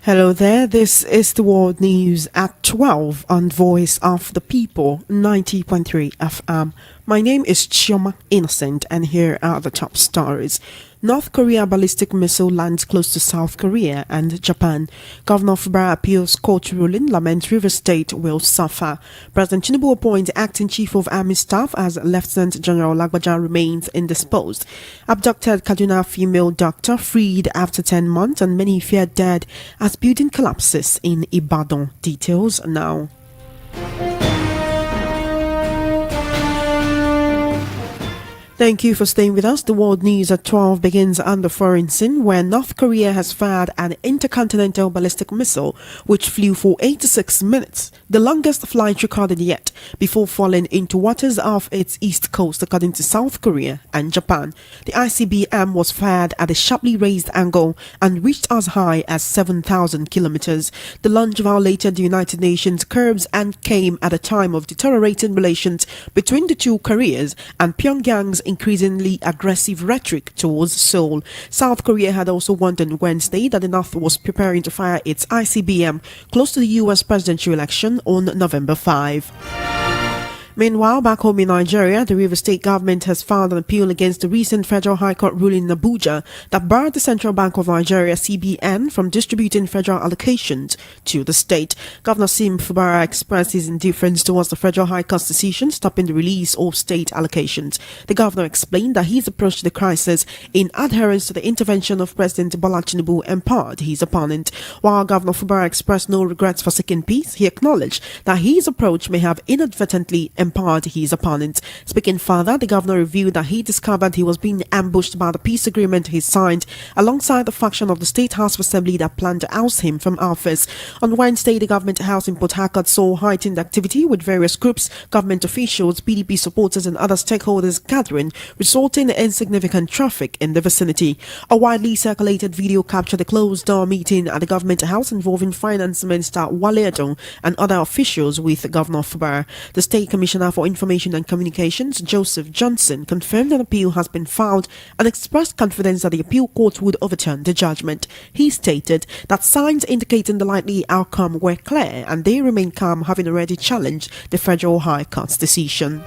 Hello there, this is the World News at 12 on Voice of the People 90.3 FM. My name is Chioma Innocent and here are the top stories. North Korea ballistic missile lands close to South Korea and Japan. Governor Fubara appeals court ruling, laments River State will suffer. President Tinubu appoints acting chief of army staff as Lieutenant General Lagbaja remains indisposed. Abducted Kaduna female doctor freed after 10 months and many feared dead as building collapses in Ibadan. Details now. Thank you for staying with us. The World News at 12 begins on the foreign scene where North Korea has fired an intercontinental ballistic missile which flew for 86 minutes, the longest flight recorded yet, before falling into waters off its east coast according to South Korea and Japan. The ICBM was fired at a sharply raised angle and reached as high as 7,000 kilometers. The launch violated the United Nations curbs and came at a time of deteriorating relations between the two Koreas and Pyongyang's increasingly aggressive rhetoric towards Seoul. South Korea had also warned on Wednesday that the North was preparing to fire its ICBM close to the U.S. presidential election on November 5. Meanwhile, back home in Nigeria, the River State government has filed an appeal against the recent Federal High Court ruling in Abuja that barred the Central Bank of Nigeria (CBN) from distributing federal allocations to the state. Governor Sim Fubara expressed his indifference towards the Federal High Court's decision stopping the release of state allocations. The governor explained that his approach to the crisis, in adherence to the intervention of President Bola Tinubu, empowered his opponent. While Governor Fubara expressed no regrets for seeking peace, he acknowledged that his approach may have inadvertently empowered his opponent. Speaking further, the governor revealed that he discovered he was being ambushed by the peace agreement he signed alongside the faction of the State House of Assembly that planned to oust him from office. On Wednesday, the government house in Port Harcourt saw heightened activity with various groups, government officials, PDP supporters and other stakeholders gathering, resulting in significant traffic in the vicinity. A widely circulated video captured a closed-door meeting at the government house involving Finance Minister Wale Edun and other officials with Governor Fubara. The State Commissioner for Information and Communications, Joseph Johnson, confirmed an appeal has been filed and expressed confidence that the appeal court would overturn the judgment. He stated that signs indicating the likely outcome were clear and they remain calm, having already challenged the Federal High Court's decision.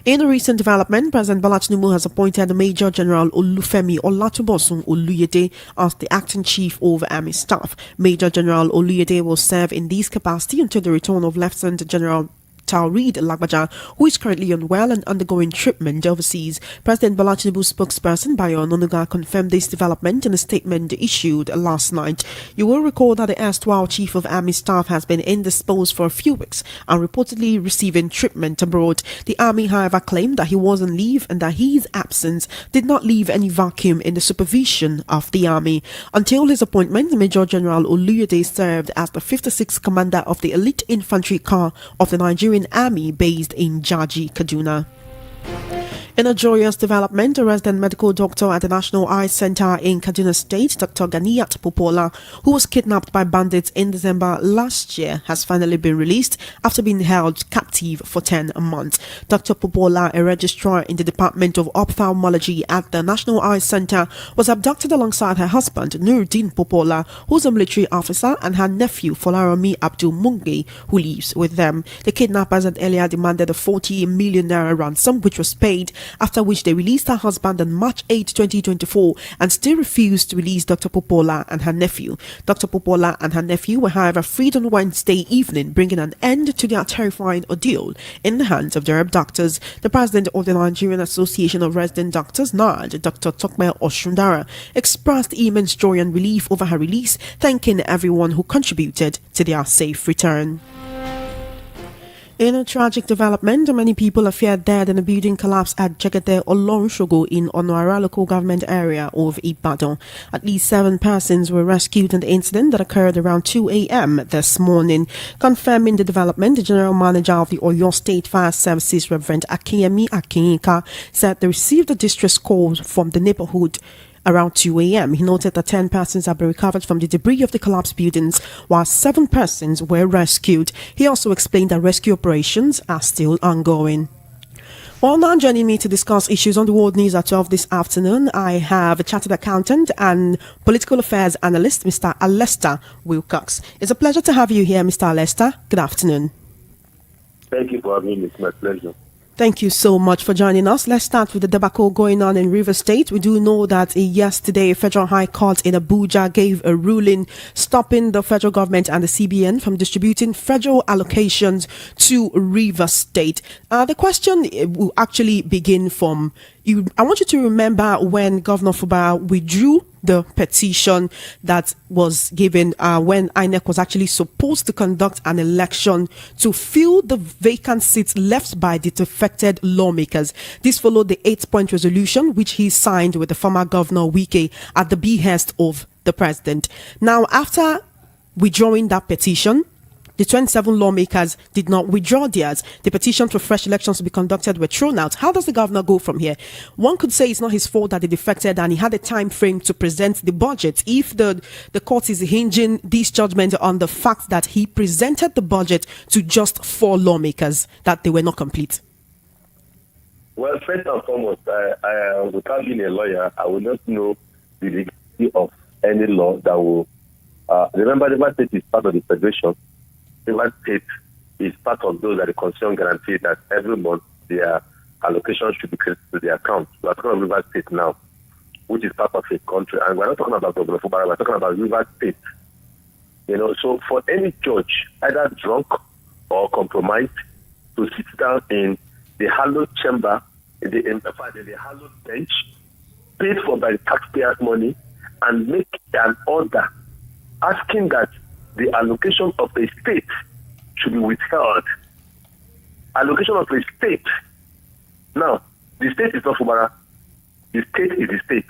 In a recent development, President Bola Tinubu has appointed Major General Olufemi Olatubosun Oluyede as the acting chief of army staff. Major General Oluyede will serve in this capacity until the return of Lieutenant General Taoreed Lagbaja, who is currently unwell and undergoing treatment overseas. President Bola Tinubu's spokesperson Bayo Ononuga confirmed this development in a statement issued last night. You will recall that the erstwhile chief of army staff has been indisposed for a few weeks and reportedly receiving treatment abroad. The army, however, claimed that he was on leave and that his absence did not leave any vacuum in the supervision of the army. Until his appointment, Major General Oluyede served as the 56th commander of the elite infantry corps of the Nigerian Army based in Jaji, Kaduna. In a joyous development, a resident medical doctor at the National Eye Center in Kaduna State, Dr. Ganiyat Popola, who was kidnapped by bandits in December last year, has finally been released after being held captive for 10 months. Dr. Popola, a registrar in the Department of Ophthalmology at the National Eye Center, was abducted alongside her husband, Nuruddin Popola, who's a military officer, and her nephew, Folaromi Abdul Mungi, who lives with them. The kidnappers had earlier demanded a 40 million naira ransom, which was paid, after which they released her husband on March 8, 2024 and still refused to release Dr. Popola and her nephew. Dr. Popola and her nephew were however freed on Wednesday evening, bringing an end to their terrifying ordeal in the hands of their abductors. The president of the Nigerian Association of Resident Doctors, NARD, Dr. Tokmel Oshundara, expressed immense joy and relief over her release, thanking everyone who contributed to their safe return. In a tragic development, many people are feared dead in a building collapse at Jegede Olorunshogo in Onuara local government area of Ibadan. At least 7 persons were rescued in the incident that occurred around 2 a.m. this morning. Confirming the development, the general manager of the Oyo State Fire Services, Reverend Akiyemi Akinyika, said they received a distress call from the neighborhood around 2 a.m. He noted that 10 persons have been recovered from the debris of the collapsed buildings, while 7 persons were rescued. He also explained that rescue operations are still ongoing. Well, now joining me to discuss issues on the world news at 12 this afternoon, I have a chartered accountant and political affairs analyst, Mr. Alistair Wilcox. It's a pleasure to have you here, Mr. Alistair. Good afternoon. Thank you for having me. It's my pleasure. Thank you so much for joining us. Let's start with the debacle going on in Rivers State. We do know that yesterday, Federal High Court in Abuja gave a ruling stopping the federal government and the CBN from distributing federal allocations to Rivers State. The question will actually begin from I want you to remember when Governor Fubara withdrew the petition that was given when INEC was actually supposed to conduct an election to fill the vacant seats left by the defected lawmakers. This followed the 8-point resolution which he signed with the former Governor Wike at the behest of the president. Now, after withdrawing that petition, the 27 lawmakers did not withdraw theirs. The petition for fresh elections to be conducted were thrown out. How does the governor go from here? One could say it's not his fault that they defected and he had a time frame to present the budget. If the court is hinging this judgment on the fact that he presented the budget to just 4 lawmakers, that they were not complete. Well, first and foremost, without being a lawyer, I will not know the legality of any law that will... remember, the state is part of the federation. Rivers State is part of those that the Constitution guarantees that every month their allocation should be credited to their account. We are talking about Rivers State now, which is part of a country, and we're not talking about Governor Fubara, we're talking about Rivers State. So for any judge, either drunk or compromised, to sit down in the hallowed chamber, in the hallowed bench, paid for by the taxpayers' money, and make an order asking that the allocation of a state should be withheld. Allocation of a state. Now, the state is not Fubara. The state is the state.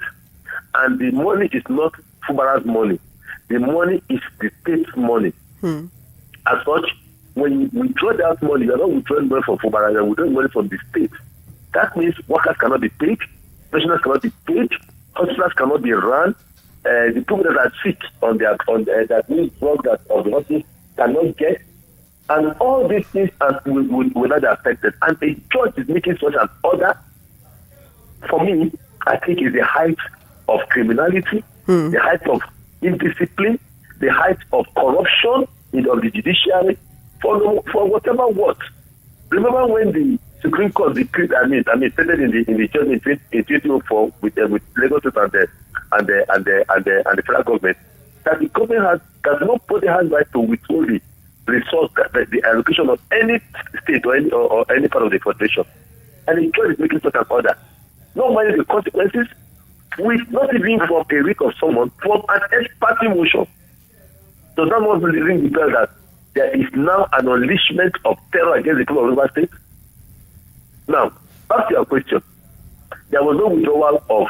And the money is not Fubara's money. The money is the state's money. As such, when you withdraw that money, you're not withdrawing money from Fubara, you're withdrawing money from the state. That means workers cannot be paid, pensioners cannot be paid, hospitals cannot be run, the people that are sick that need drugs that of the hospital cannot get, and all these things will not be affected. And a judge is making such an order. For me, I think is the height of criminality, the height of indiscipline, the height of corruption of the judiciary for whatever what. Remember when the Supreme Court decreed, stated in the judgment in 2004 with Lagos State and the federal government, that the government does not put the hand right to withhold the resource, the allocation of any state or any part of the federation. And the judge is making such an order. Not mind the consequences, with not even from a week of someone, from an ex-party motion. Does that not ring the bell that there is now an unleashment of terror against the people of Rivers State? Now, back to your question. There was no withdrawal of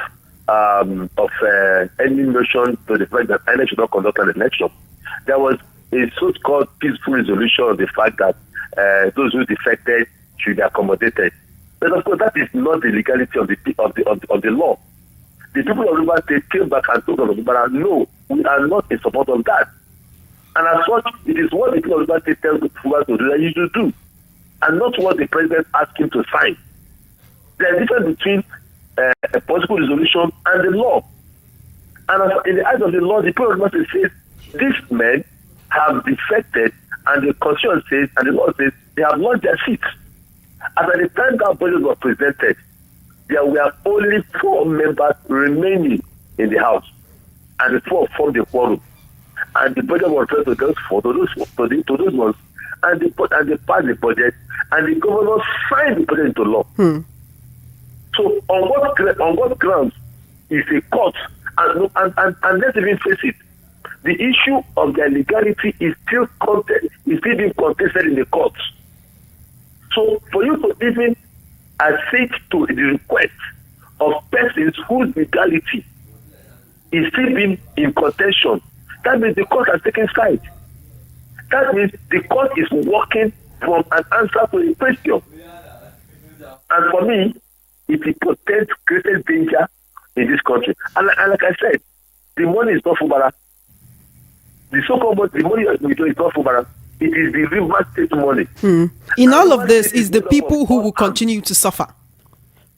any motion to the fact that INEC should not conduct an election. There was a so-called peaceful resolution of the fact that those who defected should be accommodated. But of course, that is not the legality of the law. The people of Rivers State came back and told us, no, we are not in support of that. And as such, it is what the people of Rivers State tell Fubara to do that you should do, and not what the president asked him to sign. There is a difference between a political resolution and the law. And in the eyes of the law, the people of Rivers State says these men have defected, and the constitution says, and the law says, they have lost their seats. As at the time that budget was presented, there were only 4 members remaining in the House, and the 4 formed the quorum. And the budget was referred to those 4, to those ones, and they passed the budget, and the governor signed the budget into law. So on what grounds is a court, and let's even face it, the issue of their legality is still being contested in the courts. So for you to even accede to the request of persons whose legality is still being in contention, that means the court has taken side. That means the court is working from an answer to a question. And for me, it portends greater danger in this country. And like I said, the money is not Fubara. The so-called money is not Fubara. It is the Rivers State money. In all of this, is the people who will continue to suffer.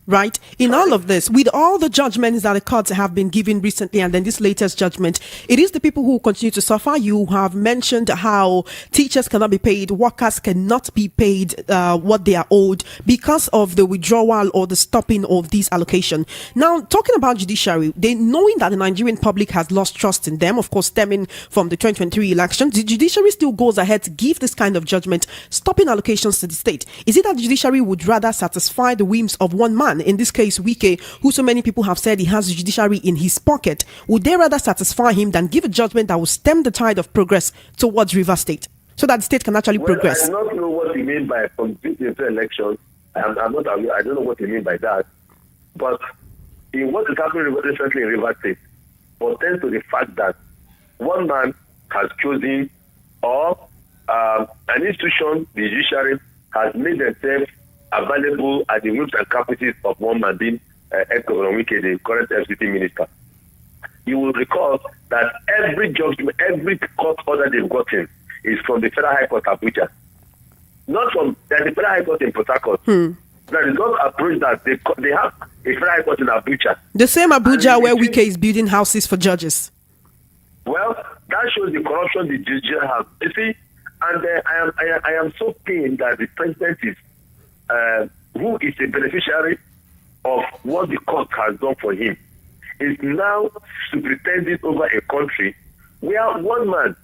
right? In all of this, with all the judgments that the courts have been given recently, and then this latest judgment, it is the people who continue to suffer. You have mentioned how teachers cannot be paid, workers cannot be paid what they are owed because of the withdrawal or the stopping of this allocation. Now, talking about judiciary, knowing that the Nigerian public has lost trust in them, of course, stemming from the 2023 elections, the judiciary still goes ahead to give this kind of judgment, stopping allocations to the state. Is it that the judiciary would rather satisfy the whims of one man, in this case Wike, who so many people have said he has the judiciary in his pocket? Would they rather satisfy him than give a judgment that will stem the tide of progress towards River State, so that the state can actually progress? I do not know what you mean by completing the election. I'm not aware. I don't know what you mean by that. But in what is happening recently in River State pertains to the fact that one man has chosen, or an institution, the judiciary, has made themselves available at the whims and caprices of one man, being ex-Governor Wike, the current FCT minister. You will recall that every judgment, every court order they've gotten is from the Federal High Court Abuja. Not from the Federal High Court in Port Harcourt. That is not approach that they have a Federal High Court in Abuja. The same Abuja where Wike is building houses for judges. Well, that shows the corruption the judiciary has. You see, and I am so pained that the president is, who is a beneficiary of what the court has done for him, is now superintending over a country where one man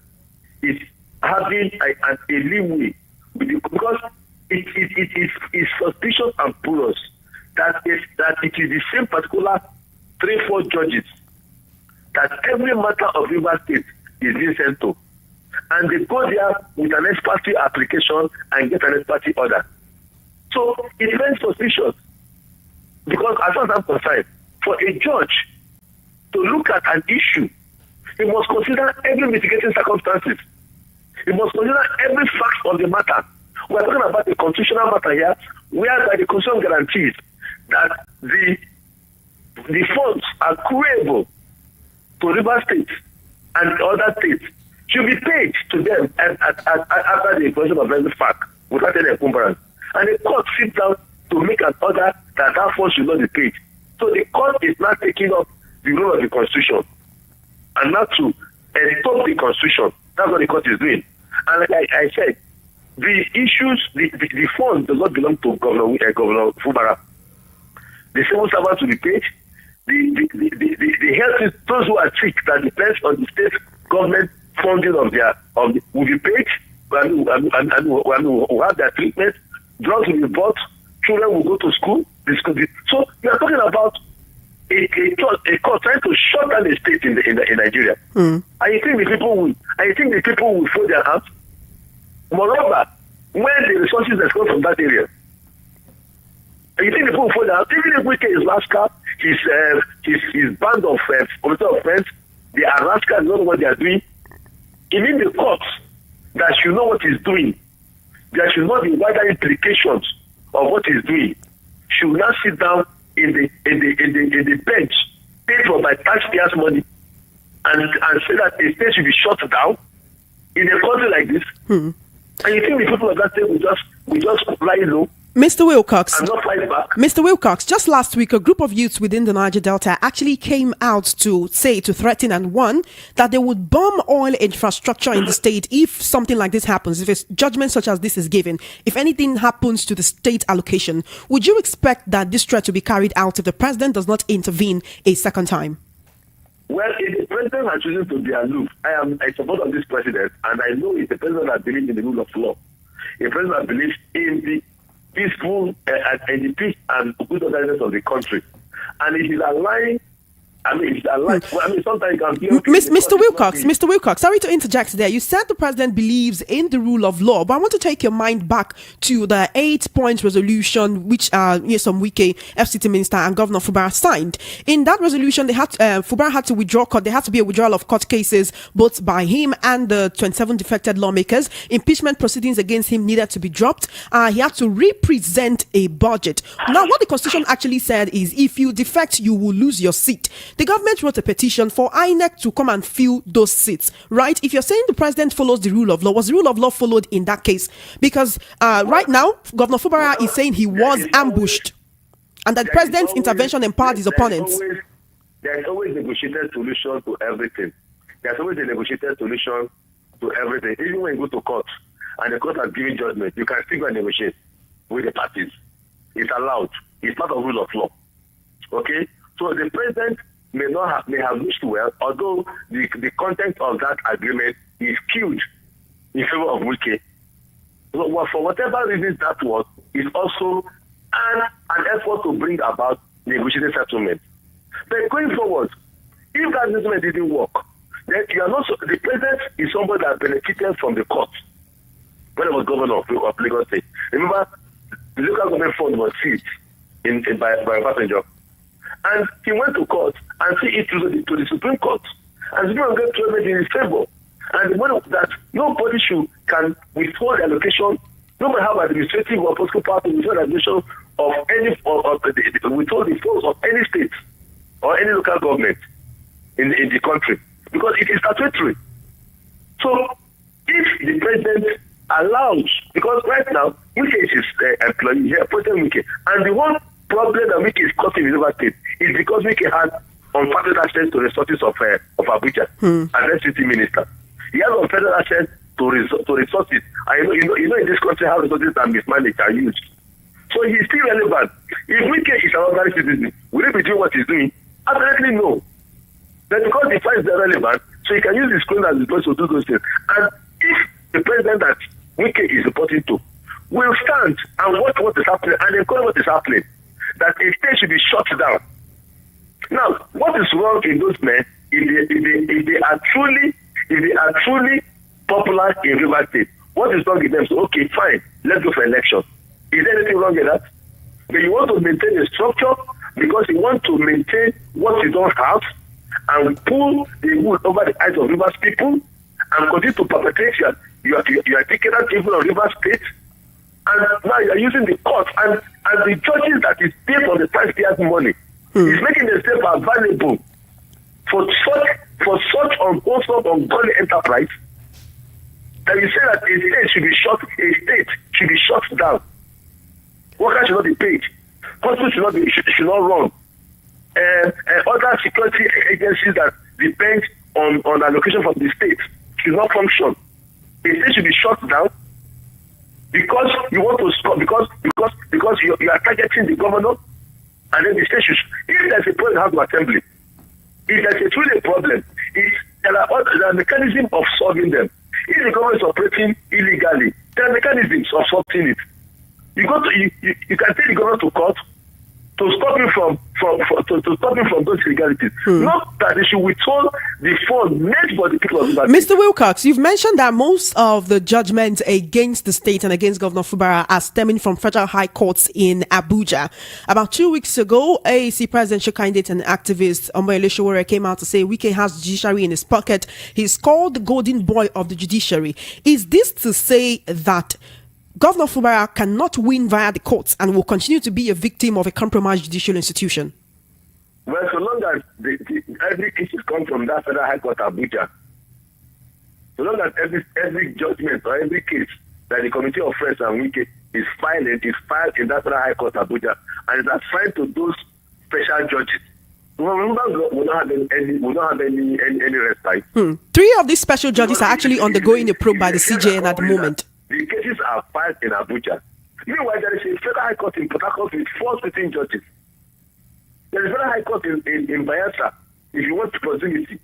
is having a leeway because it is suspicious and porous that it is the same particular 3-4 judges that every matter of River State is being sent to. And they go there with an ex parte application and get an ex parte order. So it's very suspicious. Because as far as I'm concerned, for a judge to look at an issue, he must consider every mitigating circumstances. He must consider every fact of the matter. We're talking about the constitutional matter here, whereby the constitution guarantees that the funds accruable to River State and other states should be paid to them after the exposition of every fact without any encumbrance. And the court sits down to make an order that funds should not be paid. So the court is not taking up the role of the constitution and not to stop the constitution. That's what the court is doing. And like I said, the issues, the funds does not belong to Governor Fubara. The civil servants will be paid. The health, those who are sick that depends on the state government funding will be paid and will have their treatment. Drugs will be bought. Children will go to school. So we are talking about a court trying to shut down the state in Nigeria. And you think the people will fold their arms? Moreover, when the resources that come from that area, you think the people will fold their arms? Even if Wike is rascal, his band of friends, they are rascal, they don't know what they are doing. Even the courts that should know what he's doing, there should not be wider implications of what he's doing, should not sit down in the bench paid for by taxpayers' money and say that a state should be shut down in a country like this. And you think the people of that state will just lie low? Mr. Wilcox, and not fight back? Mr. Wilcox, just last week, a group of youths within the Niger Delta actually came out to threaten and warn that they would bomb oil infrastructure in the state if something like this happens, if a judgment such as this is given, if anything happens to the state allocation. Would you expect that this threat to be carried out if the president does not intervene a second time? Well, if the president has chosen to be aloof, I support this president, and I know it's a president that believes in the rule of law, a president that believes in the peaceful and the peace and good governance of the country. And it is allowing, sometimes you can be Mr. Wilcox, sorry to interject there. You said the president believes in the rule of law, but I want to take your mind back to the 8-point resolution which some Wike, FCT minister, and Governor Fubara signed. In that resolution, Fubara had to withdraw court. There had to be a withdrawal of court cases both by him and the 27 defected lawmakers. Impeachment proceedings against him needed to be dropped. He had to represent a budget. Now, what the constitution actually said is if you defect, you will lose your seat. The government wrote a petition for INEC to come and fill those seats, right? If you're saying the president follows the rule of law, was the rule of law followed in that case? Because right now, Governor Fubara is saying he was ambushed. And that the president's intervention empowered his opponents. There's always negotiated solution to everything. There's always a negotiated solution to everything. Even when you go to court and the court has given judgment, you can still go and negotiate with the parties. It's allowed. It's part of rule of law. Okay? So the president may have wished well, although the content of that agreement is skewed in favor of Wike. So for whatever reasons that was, is also an effort to bring about negotiated settlement. But going forward, if that settlement didn't work, then you are not the president is somebody that benefited from the court when I was governor of Lagos State. Remember, the local government fund was seized by passenger. And he went to court and see it to the Supreme Court. And the Supreme Court gave judgment in his favor. And the money that nobody can withhold the allocation, no matter how administrative or political power to withhold the allocation of any withhold the funds of any state or any local government in the country, because it is statutory. So if the president allows, because right now Wike is his employee here, President Wike, and the one problem that Wike is causing in River State is because Wike has unfettered access to resources of Abuja as city minister. He has unfettered access to resources. And you know in this country how resources are mismanaged and used. So he's still relevant. If Wike is an ordinary citizen, will he be doing what he's doing? Absolutely no. But because he finds them relevant, so he can use his clone as his voice to do those things. And if the president that Wike is reporting to will stand and watch what is happening and encourage what is happening, that a state should be shut down. Now, what is wrong in those men if they are truly popular in River State? What is wrong with them? So, okay, fine, let's go for election. Is there anything wrong in that? But you want to maintain a structure because you want to maintain what you don't have and pull the wood over the eyes of Rivers people and continue to perpetrate you are taking out evil of River State, and now you are using the court and the judges that is paid for the taxpayers' money is making themselves available for such unwholesome, ungodly enterprise that you say that a state should be shut down. Workers should not be paid. Hospitals should not run. Other security agencies that depend on allocation from the state should not function. The state should be shut down because you want to stop because you are targeting the governor, and then the state should. If there's a problem, have to assembly. If there's truly a problem, there are mechanisms of solving them. If the government is operating illegally, there are mechanisms of solving it. You can take the government to court to stop him from those illegalities. Not that they should withhold the fund meant for the people of Zimbabwe. Mr. Wilcox, you've mentioned that most of the judgments against the state and against Governor Fubara are stemming from federal high courts in Abuja. About 2 weeks ago, AAC presidential candidate and activist Omoyele Sowore came out to say Wike has judiciary in his pocket. He's called the golden boy of the judiciary. Is this to say that Governor Fubara cannot win via the courts and will continue to be a victim of a compromised judicial institution? Well, so long as every case comes from that federal high court Abuja, so long as every judgment or every case that the Committee of Friends and Wike is filed in that federal high court Abuja, and is assigned to those special judges, remember, we don't have any respite. 3 of these special judges are actually undergoing a probe by the CJN at the moment. The cases are filed in Abuja. Meanwhile, there is a federal high court in Port Harcourt with 4 sitting judges. There is a federal high court in Bayelsa, if you want proximity.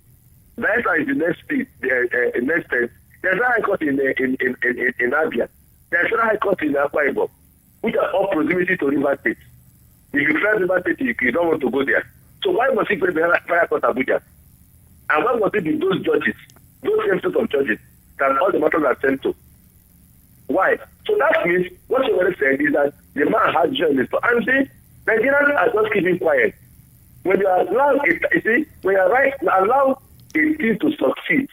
Bayelsa is the next state. There is a federal high court in Abia. There is a federal high court in Akwa Ibom, which are all proximity to River State. If you fly River State, you don't want to go there. So why must it be the federal court Abuja? And why must it be those judges, those same set of judges, that all the matters are sent to? Why? So that means what you already said is that the man has journalists. And see, Nigerians are just keeping quiet. When you allow allow a thing to succeed,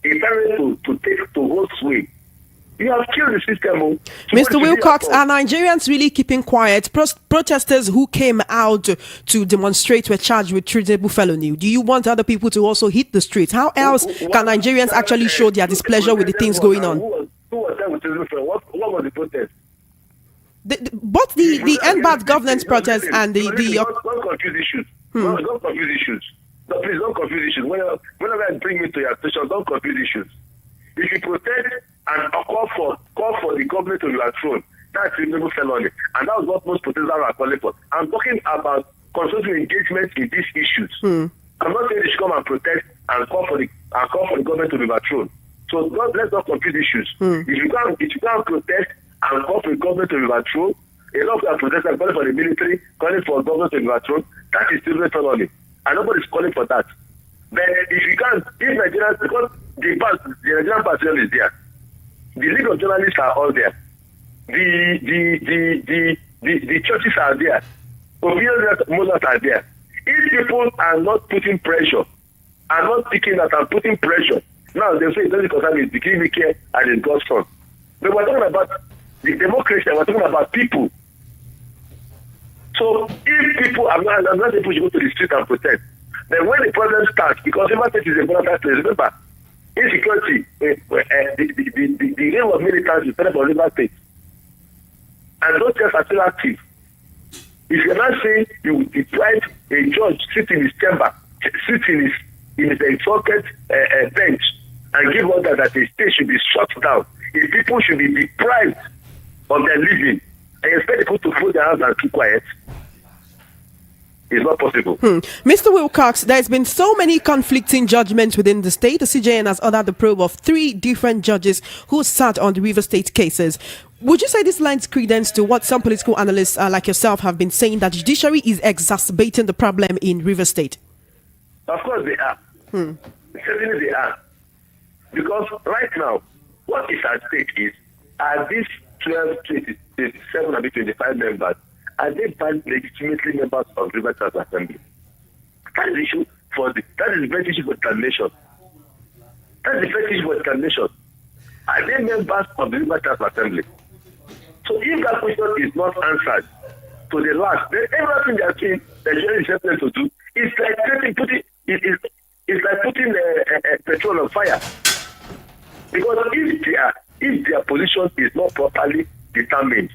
a parent to hold sway, you have killed the system. Mr. Wilcox, are Nigerians really keeping quiet? Protesters who came out to demonstrate were charged with treasonable felony. Do you want other people to also hit the streets? How else can Nigerians actually show their displeasure with the things going on? Who was there with treasonable felony? What was the protest? Both the NBAT governance protest and the don't confuse issues. Don't confuse issues. No, please don't confuse issues. Whenever I bring me to your station, don't confuse issues. If you protest and call for the government to be overthrown, that's criminal felony, and that's what most protesters are calling for. I'm talking about constructive engagement in these issues. I'm not saying they should come and protest and call for the government to be overthrown. So let's not confuse issues. If you can't protest and call for the government to be overthrown, a lot of people are protesting, calling for the military, calling for government to be overthrown. That is criminal felony, and nobody's calling for that. But if you can't, if Nigerians, because the Nigerian Battalion is there, the League of Journalists are all there, the churches are there, opinion movements are there. If people are not putting pressure, are not picking that and putting pressure, now they say it doesn't concern me, the give care and it's God's son. But we're talking about the democracy, we're talking about people. So if people, I'm not saying people should go to the street and protest. Then when the problem starts, because every state is a volatile place, remember, insecurity, the aim of militants is for River State. And those things are still active. If you're not saying you will deprive a judge sitting in his chamber, sitting in his exalted bench, and give order that the state should be shut down, if people should be deprived of their living, and you expect people to fold their hands and keep quiet, it's not possible. Mr. Wilcox, there's been so many conflicting judgments within the state. The CJN has ordered the probe of 3 different judges who sat on the River State cases. Would you say this lends credence to what some political analysts like yourself have been saying, that judiciary is exacerbating the problem in River State? Of course they are. Certainly they are. Because right now, what is at stake is, are these 12, 27, and 25 members, are they legitimately members of River State Assembly? That is the issue that is the first issue for determination. That's the first issue for determination. Are they members of the River State Assembly? So if that question is not answered to the last, then everything they are saying the jury is helping to do is like putting petrol on fire. Because if their position is not properly determined,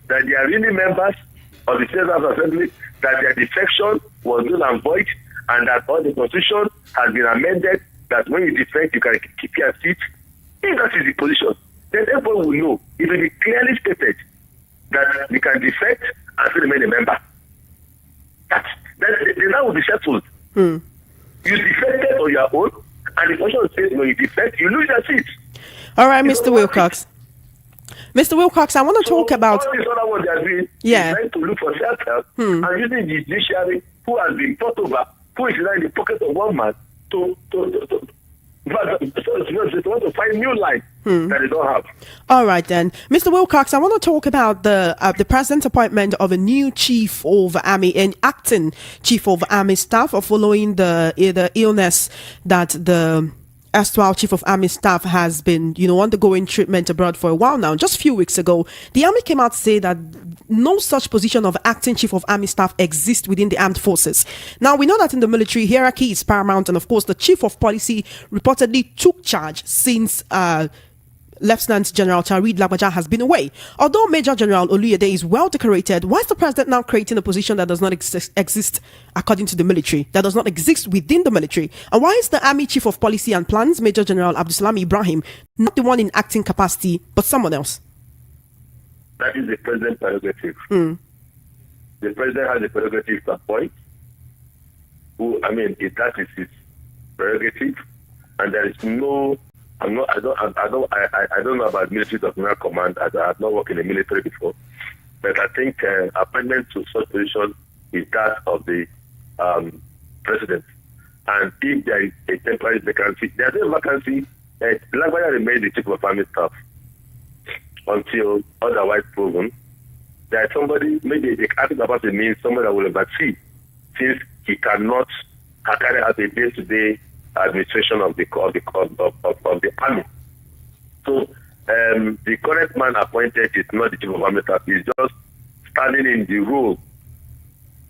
that they are really members of the State Assembly, that their defection was null and void, and that all the constitution has been amended, that when you defect, you can keep your seat. If that is the position, then everyone will know. It will be clearly stated that you can defect and still remain a member. That will be settled. You defected on your own, and the constitution says when you defect, you lose your seat. All right, Mr. Wilcox. Mr. Wilcox, I want to talk about... All this other one they are doing is trying to look for self-help and using the judiciary who has been fought over, who is now in the pocket of one man to find new life that they don't have. All right, then. Mr. Wilcox, I want to talk about the president's appointment of a new chief of army, an acting chief of army staff, following the illness that the erstwhile chief of army staff has been, undergoing treatment abroad for a while now. Just a few weeks ago, the army came out to say that no such position of acting chief of army staff exists within the armed forces. Now, we know that in the military, hierarchy is paramount, and of course, the chief of policy reportedly took charge since Lieutenant General Tarid Lagbaja has been away. Although Major General Oluyede is well decorated, why is the president now creating a position that does not exist according to the military, that does not exist within the military? And why is the Army Chief of Policy and Plans, Major General Abdulsalam Ibrahim, not the one in acting capacity, but someone else? That is the president's prerogative. The president has the prerogative to appoint that is his prerogative, and there is no... I don't know about military personnel command, as I have not worked in the military before, but I think appointment to such position is that of the president. And if there is a temporary vacancy, there's no vacancy. Lagbaja remains the chief of army staff until otherwise proven. There is somebody, maybe the acting capacity means somebody that will oversee, since he cannot carry out a day-to-day administration of the army. So the current man appointed is not the chief of army staff. He's just standing in the role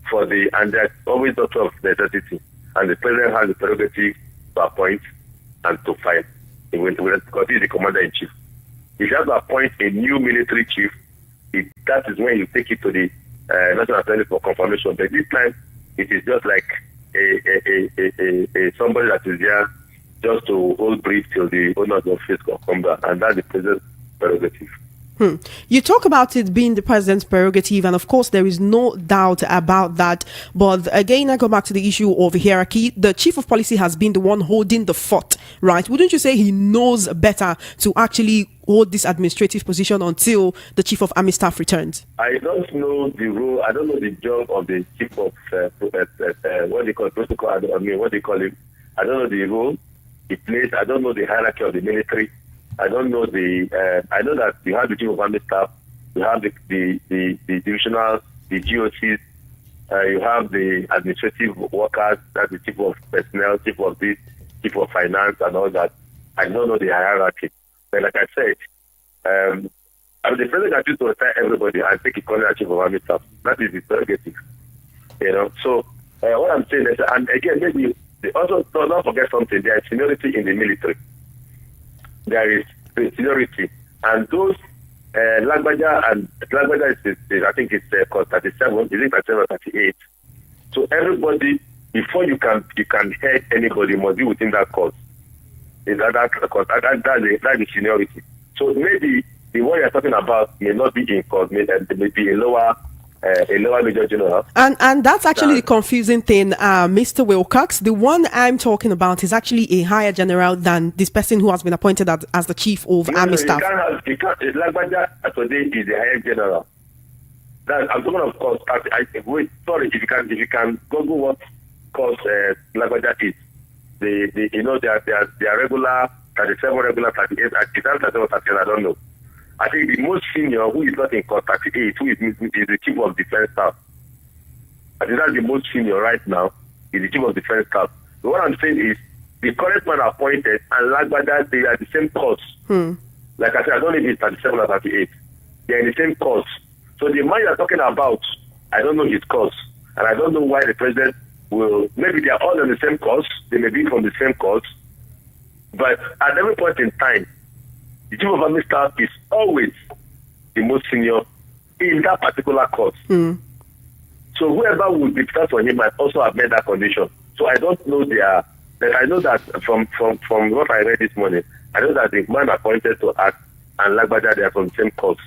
for and there's always doctor of necessity. And the president has the prerogative to appoint and to fire, because he's the commander in chief. If you have to appoint a new military chief, that is when you take it to the National Assembly for confirmation. But this time, it is just like a somebody that is there just to hold brief till the owner of the office come back, and that's the president's prerogative. You talk about it being the president's prerogative, and of course there is no doubt about that. But again, I go back to the issue of hierarchy. The chief of policy has been the one holding the fort, right? Wouldn't you say he knows better to actually hold this administrative position until the chief of army staff returns? I don't know the role. I don't know the job of the chief of what they call protocol. What they call him. I don't know the role he plays. I don't know the hierarchy of the military. I don't know I know that you have the chief of army staff, you have the divisional, the GOCs, you have the administrative workers, that's the chief of personnel, chief of this, chief of finance, and all that. I don't know the hierarchy. But like I said, the president can choose to retire everybody and take a corner as chief of army staff. That is his prerogative. So what I'm saying is, and again, maybe also don't forget something. There is seniority in the military. There is seniority, and those Lagbaja is I think it's 37, is it 37 or 38? So everybody, before you can head anybody, must be within that course. Is that course? That's the seniority. So maybe the one you're talking about may not be in course, may be a lower major general. And that's actually the confusing thing, Mr. Wilcox. The one I'm talking about is actually a higher general than this person who has been appointed as the chief of army staff. Lagbaja today is the higher general. I'm talking of course. Sorry, if you can Google what course Lagbaja is. They are regular 37, regular 38. Is that 37, 38? I don't know. I think the most senior, who is not in court 38, who is the chief of defense staff. I think that's the most senior right now, is the chief of defense staff. So what I'm saying is, the current man appointed and Lagbaja, they are the same course. Like I said, I don't know if it's 37 or 38. They are in the same course. So the man you're talking about, I don't know his course. And I don't know why the president will, maybe they are all in the same course, they may be from the same course. But at every point in time, the chief of army staff is always the most senior in that particular course. So whoever would be prepared for him might also have made that condition. So I don't know but I know that from what I read this morning, I know that the man appointed to act and Lagbaja, they are from the same course.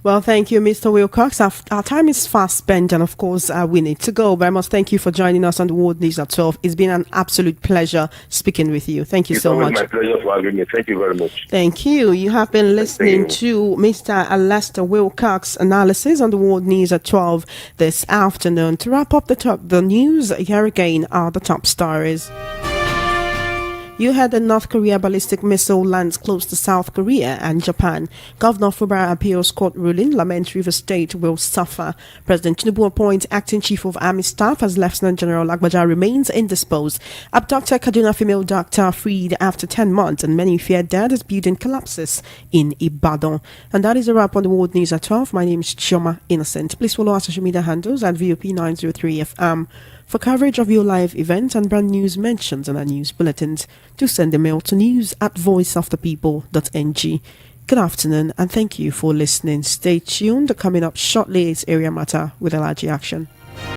Well, thank you, Mr. Wilcox. Our time is fast spent, and of course, we need to go. But I must thank you for joining us on the World News at 12. It's been an absolute pleasure speaking with you. Thank you so much. It's my pleasure for having me. Thank you very much. Thank you. You have been listening to Mr. Alistair Wilcox analysis on the World News at 12 this afternoon. To wrap up the news, here again are the top stories. You heard the North Korea ballistic missile lands close to South Korea and Japan. Governor Fubara appeals court ruling laments River State will suffer. President Tinubu appoints acting chief of army staff as Lieutenant General Lagbaja remains indisposed. Abducted Kaduna female doctor freed after 10 months, and many fear dead as building collapses in Ibadan. And that is a wrap on the World News at 12. My name is Chioma Innocent. Please follow our social media handles at VOP903FM. For coverage of your live events and brand news mentions in our news bulletins, do send a mail to news@voiceofthepeople.ng. Good afternoon and thank you for listening. Stay tuned. Coming up shortly is Area Matter with Alleges Action.